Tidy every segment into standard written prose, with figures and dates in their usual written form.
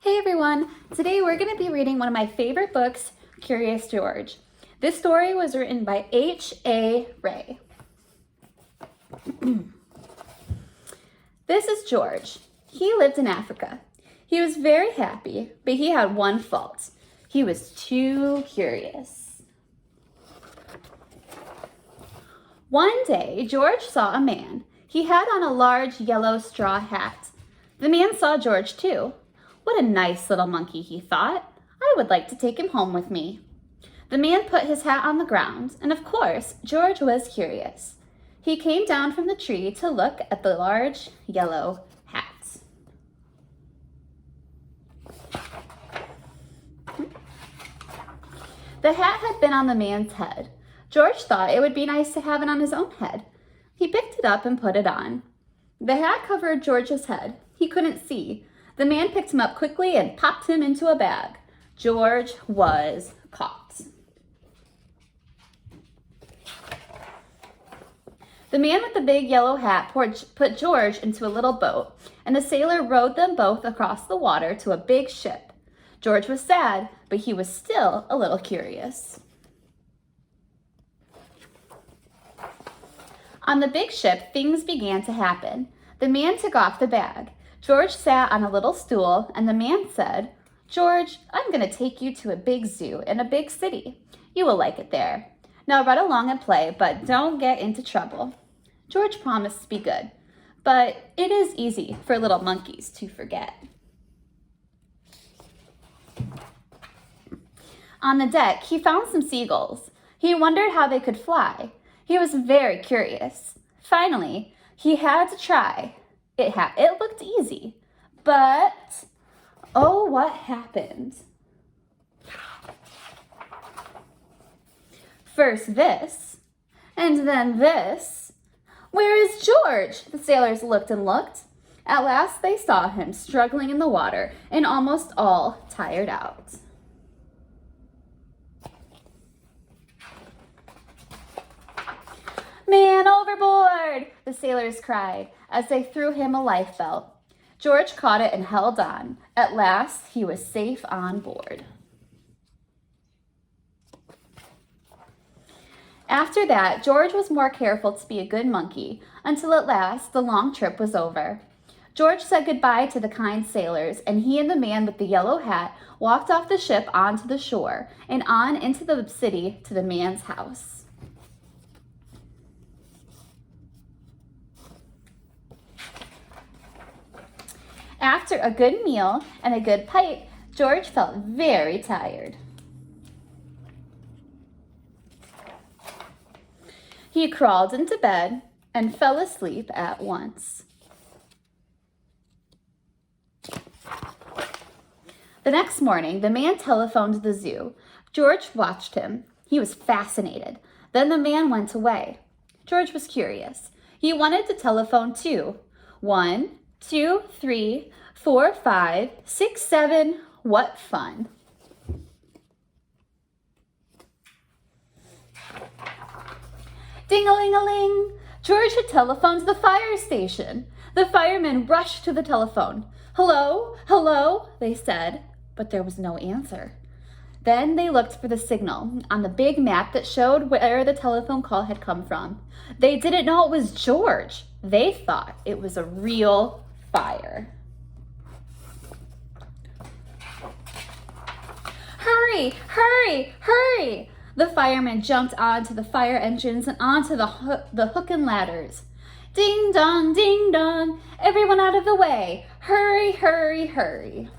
Hey everyone! Today we're going to be reading one of my favorite books, Curious George. This story was written by H.A. Ray. This is George. He lived in Africa. He was very happy, but he had one fault. He was too curious. One day, George saw a man. He had on a large yellow straw hat. The man saw George too. What a nice little monkey, he thought. I would like to take him home with me. The man put his hat on the ground, and of course, George was curious. He came down from the tree to look at the large yellow hat. The hat had been on the man's head. George thought it would be nice to have it on his own head. He picked it up and put it on. The hat covered George's head. He couldn't see. The man picked him up quickly and popped him into a bag. George was caught. The man with the big yellow hat put George into a little boat, and a sailor rowed them both across the water to a big ship. George was sad, but he was still a little curious. On the big ship, things began to happen. The man took off the bag. George sat on a little stool, and the man said, "George, I'm going to take you to a big zoo in a big city. You will like it there. Now run along and play, but don't get into trouble." George promised to be good, but it is easy for little monkeys to forget. On the deck, he found some seagulls. He wondered how they could fly. He was very curious. Finally, he had to try. It looked easy, but oh, what happened? First this, and then this. Where is George? The sailors looked and looked. At last they saw him struggling in the water and almost all tired out. "Man overboard!" the sailors cried as they threw him a life belt. George caught it and held on. At last, he was safe on board. After that, George was more careful to be a good monkey until at last the long trip was over. George said goodbye to the kind sailors, and he and the man with the yellow hat walked off the ship onto the shore and on into the city to the man's house. After a good meal and a good pipe, George felt very tired. He crawled into bed and fell asleep at once. The next morning, the man telephoned the zoo. George watched him. He was fascinated. Then the man went away. George was curious. He wanted to telephone too. 1, 2, 3, 4, 5, 6, 7. What fun. Ding-a-ling-a-ling. George had telephoned the fire station. The firemen rushed to the telephone. "Hello? Hello?" they said, but there was no answer. Then they looked for the signal on the big map that showed where the telephone call had come from. They didn't know it was George. They thought it was a real fire. "Hurry, hurry, hurry!" The firemen jumped onto the fire engines and onto the hook and ladders. "Ding dong, ding dong, everyone out of the way. Hurry, hurry, hurry."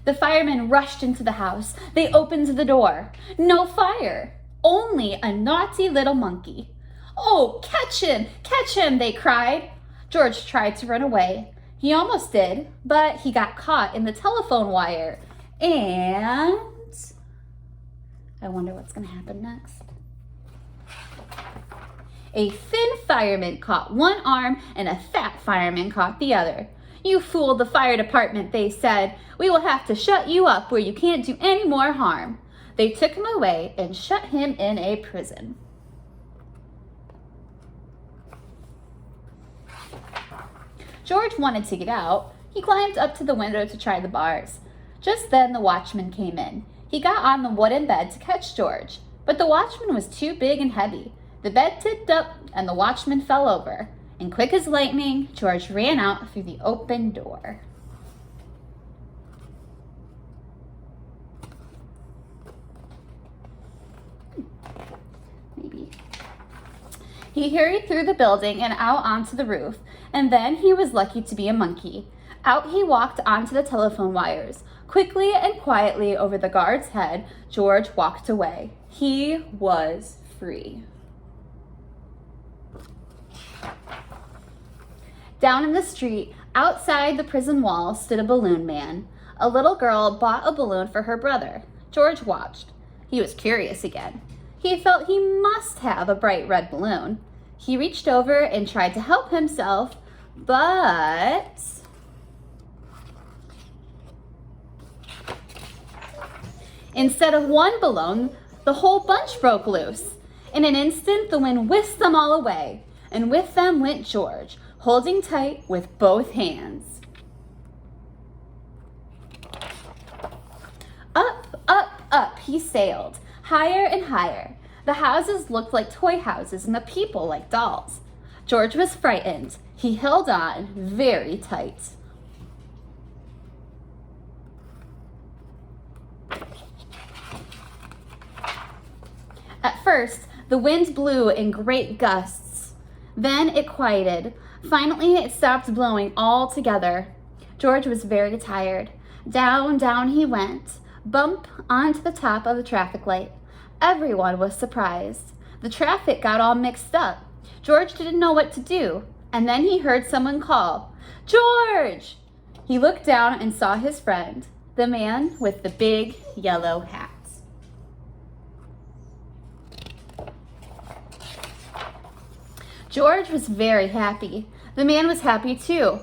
The firemen rushed into the house. They opened the door. No fire, only a naughty little monkey. "Oh, catch him," they cried. George tried to run away. He almost did, but he got caught in the telephone wire. And I wonder what's going to happen next. A thin fireman caught one arm and a fat fireman caught the other. "You fooled the fire department," they said. "We will have to shut you up where you can't do any more harm." They took him away and shut him in a prison. George wanted to get out. He climbed up to the window to try the bars. Just then the watchman came in. He got on the wooden bed to catch George, but the watchman was too big and heavy. The bed tipped up and the watchman fell over. And quick as lightning, George ran out through the open door. Maybe. He hurried through the building and out onto the roof, and then he was lucky to be a monkey. Out he walked onto the telephone wires. Quickly and quietly over the guard's head, George walked away. He was free. Down in the street, outside the prison wall, stood a balloon man. A little girl bought a balloon for her brother. George watched. He was curious again. He felt he must have a bright red balloon. He reached over and tried to help himself, but instead of one balloon, the whole bunch broke loose. In an instant, the wind whisked them all away, and with them went George, holding tight with both hands. Up, up, up he sailed, higher and higher. The houses looked like toy houses and the people like dolls. George was frightened. He held on very tight. At first, the wind blew in great gusts. Then it quieted. Finally, it stopped blowing altogether. George was very tired. Down, down he went, bump onto the top of the traffic light. Everyone was surprised. The traffic got all mixed up. George didn't know what to do, and then he heard someone call, "George!" He looked down and saw his friend, the man with the big yellow hat. George was very happy. The man was happy too.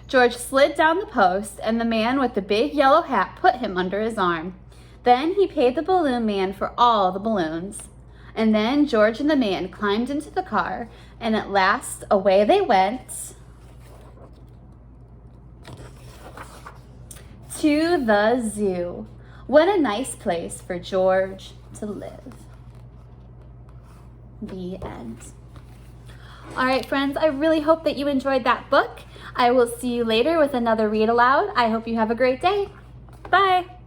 George slid down the post, and the man with the big yellow hat put him under his arm. Then he paid the balloon man for all the balloons. And then George and the man climbed into the car, and at last away they went to the zoo. What a nice place for George to live. The end. All right, friends, I really hope that you enjoyed that book. I will see you later with another read aloud. I hope you have a great day. Bye.